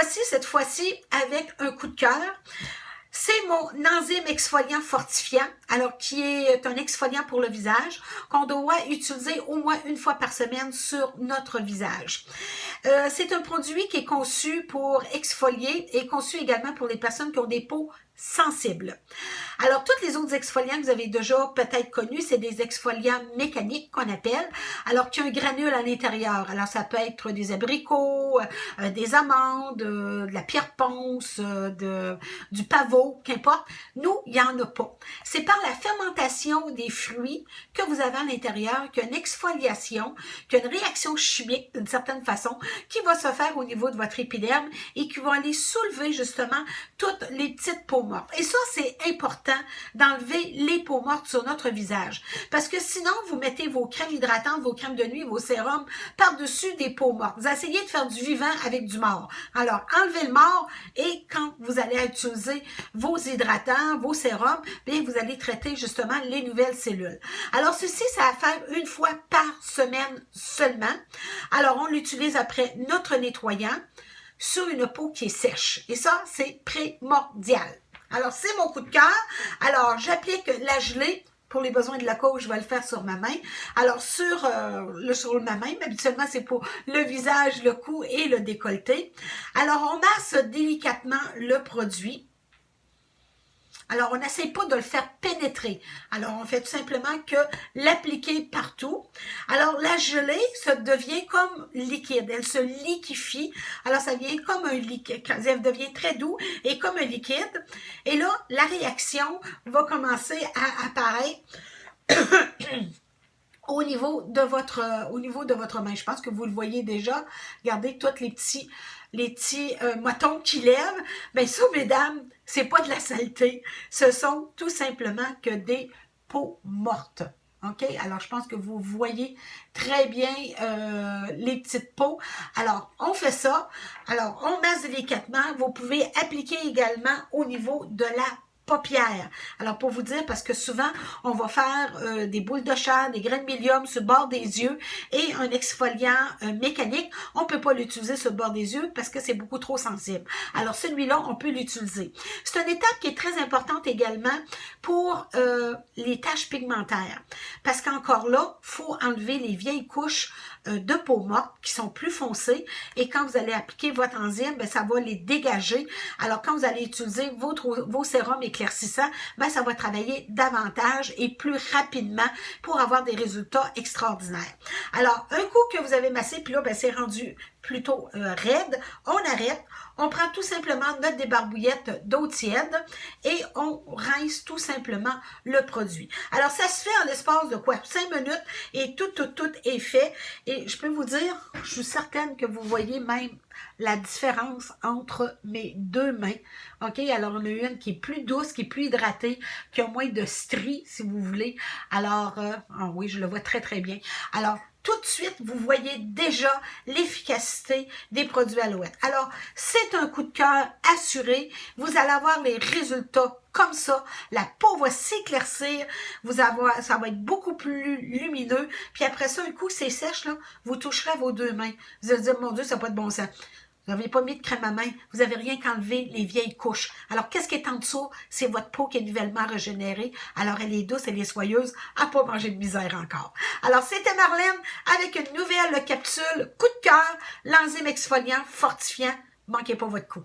voici cette fois-ci avec un coup de cœur. C'est mon enzyme exfoliant fortifiant, alors qui est un exfoliant pour le visage, qu'on doit utiliser au moins une fois par semaine sur notre visage. C'est un produit qui est conçu pour exfolier et conçu également pour les personnes qui ont des peaux sensibles. Alors, tous les autres exfoliants que vous avez déjà peut-être connus, c'est des exfoliants mécaniques qu'on appelle, alors qu'il y a un granule à l'intérieur. Alors, ça peut être des abricots, des amandes, de la pierre ponce, du pavot, qu'importe. Nous, il n'y en a pas. C'est par la fermentation des fruits que vous avez à l'intérieur qu'il y a une exfoliation, qu'il y a une réaction chimique d'une certaine façon qui va se faire au niveau de votre épiderme et qui va aller soulever justement toutes les petites peaux mortes. Et ça, c'est important d'enlever les peaux mortes sur notre visage. Parce que sinon, vous mettez vos crèmes hydratantes, vos crèmes de nuit, vos sérums par-dessus des peaux mortes. Vous essayez de faire du vivant avec du mort. Alors, enlevez le mort et quand vous allez utiliser vos hydratants, vos sérums, bien, vous allez traiter justement les nouvelles cellules. Alors, ceci, ça va faire une fois par semaine seulement. Alors, on l'utilise après notre nettoyant sur une peau qui est sèche. Et ça, c'est primordial. Alors, c'est mon coup de cœur. Alors, j'applique la gelée. Pour les besoins de la cause, je vais le faire sur ma main. Alors, sur ma main, mais habituellement, c'est pour le visage, le cou et le décolleté. Alors, on masse délicatement le produit. Alors, on n'essaie pas de le faire pénétrer. Alors, on fait tout simplement que l'appliquer partout. Alors, la gelée, ça devient comme liquide. Elle se liquéfie. Alors, ça devient comme un liquide. Elle devient très doux et comme un liquide. Et là, la réaction va commencer à apparaître au niveau de votre main. Je pense que vous le voyez déjà. Regardez tous les petits motons qui lèvent. Bien ça, mesdames, c'est pas de la saleté. Ce sont tout simplement que des peaux mortes. OK? Alors, je pense que vous voyez très bien les petites peaux. Alors, on fait ça. Alors, on masse délicatement. Vous pouvez appliquer également au niveau de la paupières. Alors, pour vous dire, parce que souvent, on va faire des boules de chair, des grains de médium sur le bord des yeux et un exfoliant mécanique, on ne peut pas l'utiliser sur le bord des yeux parce que c'est beaucoup trop sensible. Alors, celui-là, on peut l'utiliser. C'est une étape qui est très importante également pour les taches pigmentaires. Parce qu'encore là, il faut enlever les vieilles couches de peau morte qui sont plus foncées et quand vous allez appliquer votre enzyme, bien, ça va les dégager. Alors, quand vous allez utiliser vos sérums éclaircissants, bien, ça va travailler davantage et plus rapidement pour avoir des résultats extraordinaires. Alors, un coup que vous avez massé, puis là, bien, c'est rendu plutôt raide, on arrête, on prend tout simplement notre débarbouillette d'eau tiède et on rince tout simplement le produit. Alors, ça se fait en l'espace de quoi? 5 minutes et tout est fait. Et je peux vous dire, je suis certaine que vous voyez même la différence entre mes deux mains. OK? Alors, on a une qui est plus douce, qui est plus hydratée, qui a moins de stries, si vous voulez. Alors, oui, je le vois très, très bien. Alors, tout de suite, vous voyez déjà l'efficacité des produits Alouette. Alors, c'est un coup de cœur assuré. Vous allez avoir les résultats comme ça. La peau va s'éclaircir. Ça va être beaucoup plus lumineux. Puis après ça, un coup, c'est sèche, là, vous toucherez vos deux mains. Vous allez dire, mon Dieu, ça n'a pas de bon sens. Vous n'avez pas mis de crème à main, vous n'avez rien qu'enlevé les vieilles couches. Alors, qu'est-ce qui est en dessous? C'est votre peau qui est nouvellement régénérée. Alors, elle est douce, elle est soyeuse, à ne pas manger de misère encore. Alors, c'était Marlène avec une nouvelle capsule coup de cœur, l'enzyme exfoliant fortifiant. Manquez pas votre coup.